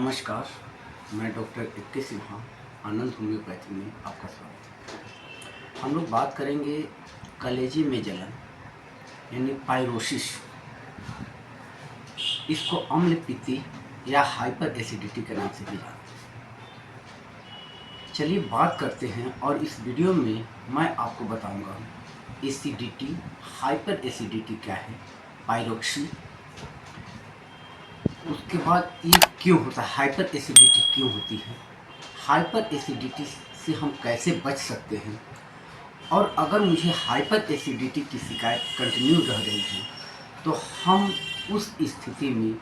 नमस्कार, मैं डॉक्टर इक्के सिन्हा, आनंद होम्योपैथी में आपका स्वागत है। हम लोग बात करेंगे कलेजे में जलन यानी पाइरोसिस। इसको अम्ल पित्ती या हाइपर एसिडिटी के नाम से भी जानते हैं। चलिए बात करते हैं और इस वीडियो में मैं आपको बताऊंगा एसिडिटी, हाइपर एसिडिटी क्या है, पाइरोक्सी, उसके बाद ये क्यों होता है, हाइपर एसिडिटी क्यों होती है, हाइपर एसिडिटी से हम कैसे बच सकते हैं, और अगर मुझे हाइपर एसिडिटी की शिकायत कंटिन्यू रह रही है तो हम उस स्थिति में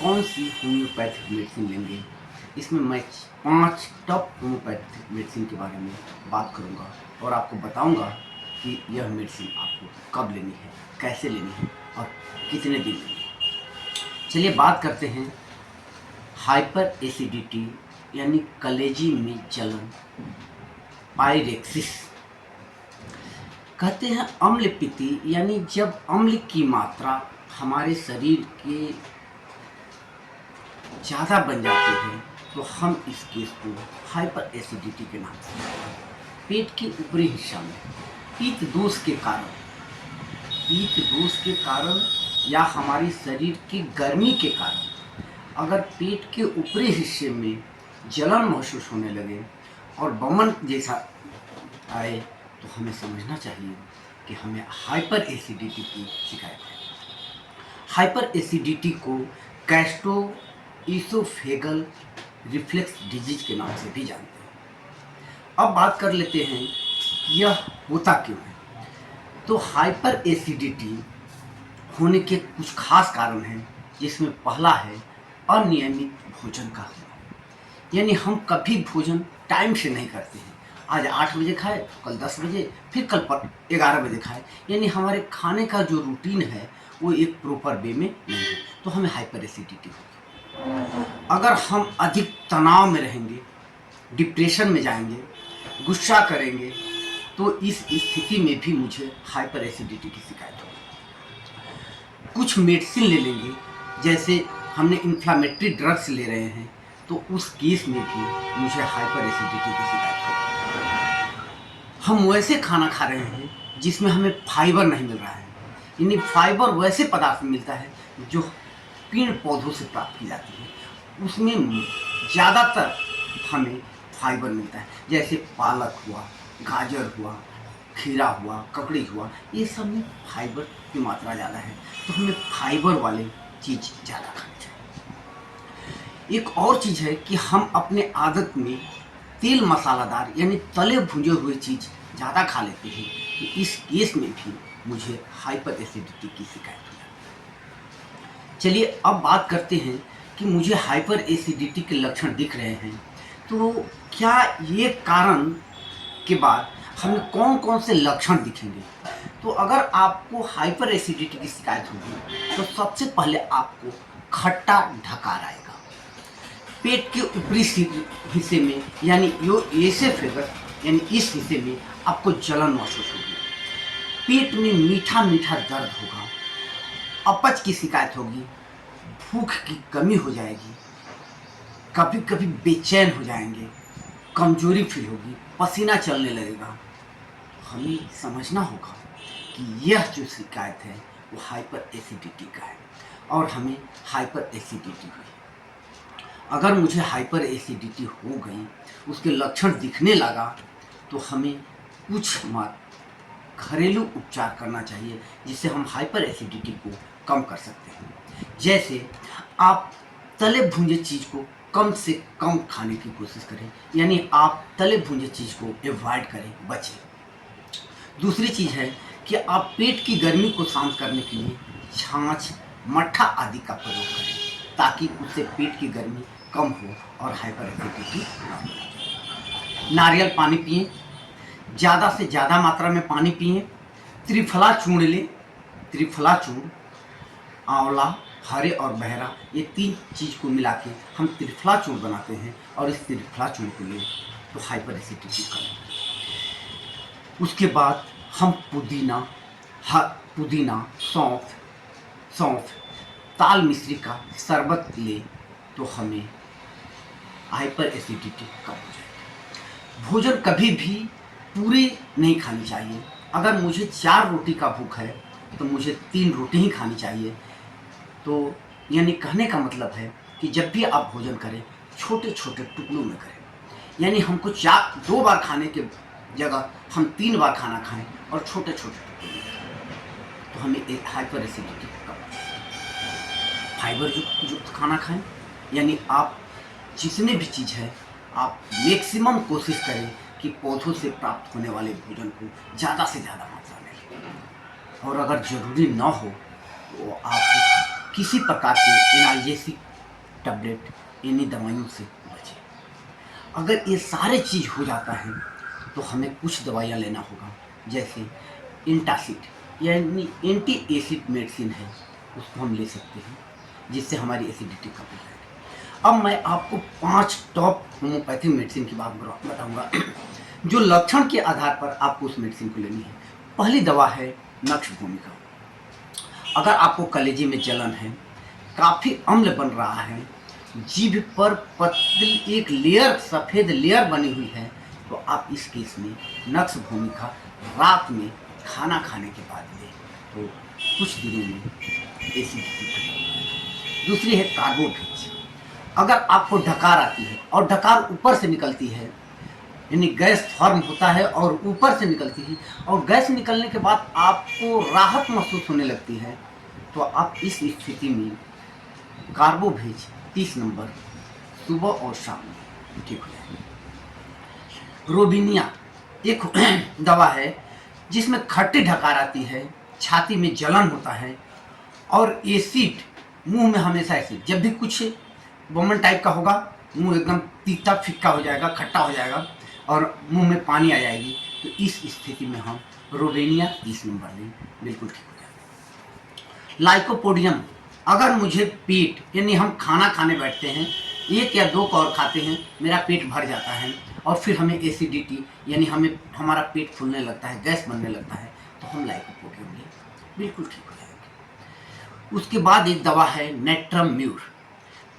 कौन सी होम्योपैथिक मेडिसिन लेंगे। इसमें मैं 5 टॉप होम्योपैथिक मेडिसिन के बारे में बात करूंगा और आपको बताऊंगा कि यह मेडिसिन आपको कब लेनी है, कैसे लेनी है और कितने दिन लेनी है। चलिए बात करते हैं हाइपर एसिडिटी यानी कलेजी में जलन, पाइरेक्सिस। कहते हैं अम्ल पित्ती यानी जब अम्ल की मात्रा हमारे शरीर के ज़्यादा बन जाती है तो हम इस केस को हाइपर एसिडिटी के नाम से जानते हैं। पेट के ऊपरी हिस्सा में पित्त दोष के कारण या हमारे शरीर की गर्मी के कारण अगर पेट के ऊपरी हिस्से में जलन महसूस होने लगे और बमन जैसा आए तो हमें समझना चाहिए कि हमें हाइपर एसिडिटी की शिकायत है। हाइपर एसिडिटी को गैस्ट्रोइसोफेगल रिफ्लेक्स डिजीज के नाम से भी जानते हैं। अब बात कर लेते हैं कि यह होता क्यों है। तो हाइपर एसिडिटी होने के कुछ खास कारण हैं, जिसमें पहला है अनियमित भोजन का होना, यानी हम कभी भोजन टाइम से नहीं करते हैं। आज 8 बजे खाए, कल 10 बजे, फिर कल 11 बजे खाए, यानी हमारे खाने का जो रूटीन है वो एक प्रॉपर वे में नहीं है, तो हमें हाइपर एसिडिटी होगी। अगर हम अधिक तनाव में रहेंगे, डिप्रेशन में जाएंगे, गुस्सा करेंगे, तो इस स्थिति में भी मुझे हाइपर एसिडिटी की शिकायत होगी। कुछ मेडिसिन ले लेंगे, जैसे हमने इन्फ्लामेटरी ड्रग्स ले रहे हैं, तो उस केस में भी मुझे हाइपर एसिडिटी की शिकायत होगी। हम वैसे खाना खा रहे हैं जिसमें हमें फाइबर नहीं मिल रहा है, यानी फाइबर वैसे पदार्थ मिलता है जो पेड़ पौधों से प्राप्त की जाती है, उसमें ज़्यादातर हमें फाइबर मिलता है, जैसे पालक हुआ, गाजर हुआ, खीरा हुआ, ककड़ी हुआ, ये सब में फाइबर की मात्रा ज़्यादा है, तो हमें फाइबर वाले चीज़ ज़्यादा खानी चाहिए। एक और चीज़ है कि हम अपने आदत में तेल मसालादार यानी तले भुने हुए चीज़ ज़्यादा खा लेते हैं, तो इस केस में भी मुझे हाइपर एसिडिटी की शिकायत हो जाती है। चलिए अब बात करते हैं कि मुझे हाइपर एसिडिटी के लक्षण दिख रहे हैं, तो क्या ये कारण के बाद हमें कौन कौन से लक्षण दिखेंगे। तो अगर आपको हाइपर एसिडिटी की शिकायत होगी तो सबसे पहले आपको खट्टा ढकार आएगा, पेट के ऊपरी हिस्से में यानी एसोफेगस यानी इस हिस्से में आपको जलन महसूस होगी, पेट में मीठा मीठा दर्द होगा, अपच की शिकायत होगी, भूख की कमी हो जाएगी, कभी कभी बेचैन हो जाएंगे, कमजोरी फील होगी, पसीना चलने लगेगा। हमें समझना होगा कि यह जो शिकायत है वो हाइपर एसिडिटी का है और हमें हाइपर एसिडिटी हुई। अगर मुझे हाइपर एसिडिटी हो गई, उसके लक्षण दिखने लगा, तो हमें कुछ घरेलू उपचार करना चाहिए जिससे हम हाइपर एसिडिटी को कम कर सकते हैं। जैसे आप तले भुने चीज़ को कम से कम खाने की कोशिश करें, यानी आप तले भुने चीज़ को अवॉइड करें, बचें। दूसरी चीज़ है कि आप पेट की गर्मी को शांत करने के लिए छाछ, मट्ठा आदि का प्रयोग करें, ताकि उससे पेट की गर्मी कम हो और हाइपर एसिडिटी ना हो। नारियल पानी पिएं, ज़्यादा से ज़्यादा मात्रा में पानी पिएं। त्रिफला चूर्ण लें, त्रिफला चूर्ण, आंवला, हरे और बहरा, ये 3 चीज़ को मिला के हम त्रिफला चूर्ण बनाते हैं और इस त्रिफला चूर्ण को लें तो हाइपर एसिडिटी कम होगी। उसके बाद हम पुदीना, सौंफ, ताल मिश्री का शरबत लें तो हमें हाइपर एसिडिटी कम हो जाएगी। भोजन कभी भी पूरी नहीं खानी चाहिए। अगर मुझे 4 रोटी का भूख है तो मुझे 3 रोटी ही खानी चाहिए। तो यानी कहने का मतलब है कि जब भी आप भोजन करें छोटे छोटे टुकड़ों में करें। यानी हमको 2 बार खाने के जगह हम 3 बार खाना खाएं और छोटे छोटे टुकड़ों में खाएं, तो हमें हाइपर एसिडिटी कम हो जाएगी। फाइबर युक्त खाना खाएं, यानी आप जितने भी चीज़ है आप मैक्सिमम कोशिश करें कि पौधों से प्राप्त होने वाले भोजन को ज़्यादा से ज़्यादा मात्रा में लें। और अगर ज़रूरी ना हो तो आप किसी प्रकार के एनाल्जेसिक टैबलेट यानी दवाइयों से बचें। अगर ये सारे चीज़ हो जाता है तो हमें कुछ दवाइयाँ लेना होगा, जैसे एंटासिड यानी एंटी एसिड मेडिसिन है, उसको हम ले सकते हैं जिससे हमारी एसिडिटी कम हो जाएगी। अब मैं आपको 5 टॉप होम्योपैथिक मेडिसिन की बात बताऊंगा जो लक्षण के आधार पर आपको उस मेडिसिन को लेनी है। पहली दवा है नक्ष भूमिका। अगर आपको कलेजे में जलन है, काफ़ी अम्ल बन रहा है, जीभ पर पतली एक लेयर सफ़ेद लेयर बनी हुई है, तो आप इस केस में नक्ष भूमिका रात में खाना खाने के बाद लें तो कुछ दिनों में एसिडिटी घटेगी। दूसरी है कार्बोवेज। अगर आपको डकार आती है और डकार ऊपर से निकलती है, यानी गैस फॉर्म होता है और ऊपर से निकलती है और गैस निकलने के बाद आपको राहत महसूस होने लगती है, तो आप इस स्थिति में कार्बोवेज 30 नंबर सुबह और शाम में ठीक हो जाएगी। रोबिनिया एक दवा है जिसमें खट्टी डकार आती है, छाती में जलन होता है और एसिड मुंह में हमेशा एसिड, जब भी कुछ वमन टाइप का होगा मुंह एकदम तीता फिक्का हो जाएगा, खट्टा हो जाएगा और मुंह में पानी आ जाएगी, तो इस स्थिति में हम रोवेनिया 30 नंबर लें, बिल्कुल ठीक हो जाएगा। लाइकोपोडियम, अगर मुझे पेट यानी हम खाना खाने बैठते हैं 1 या 2 कौर खाते हैं, मेरा पेट भर जाता है और फिर हमें एसिडिटी यानी हमारा पेट फूलने लगता है, गैस बनने लगता है, तो हम लाइकोपोडियम लें, बिल्कुल ठीक हो जाएगा। उसके बाद एक दवा है नेट्रम म्यूर।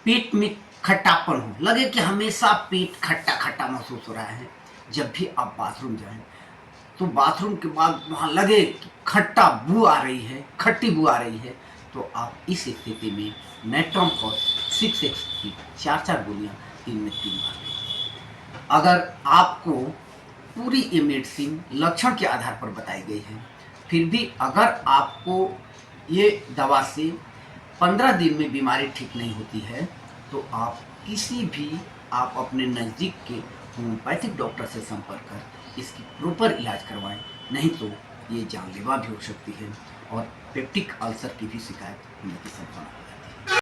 पेट में खट्टापन हो, लगे कि हमेशा पेट खट्टा खट्टा महसूस हो रहा है, जब भी आप बाथरूम जाएं तो बाथरूम के बाद वहाँ लगे कि खट्टा बू आ रही है, खट्टी बू आ रही है, तो आप इस स्थिति में नेट्रम फॉस 6x की 4 गोलियाँ दिन में 3 बार लें। अगर आपको पूरी ये मेडिसिन लक्षण के आधार पर बताई गई है, फिर भी अगर आपको ये दवा से 15 दिन में बीमारी ठीक नहीं होती है, तो आप अपने नज़दीक के होम्योपैथिक डॉक्टर से संपर्क कर इसकी प्रॉपर इलाज करवाएं, नहीं तो ये जानलेवा भी हो सकती है और पेप्टिक अल्सर की भी शिकायत होने की संभावना है।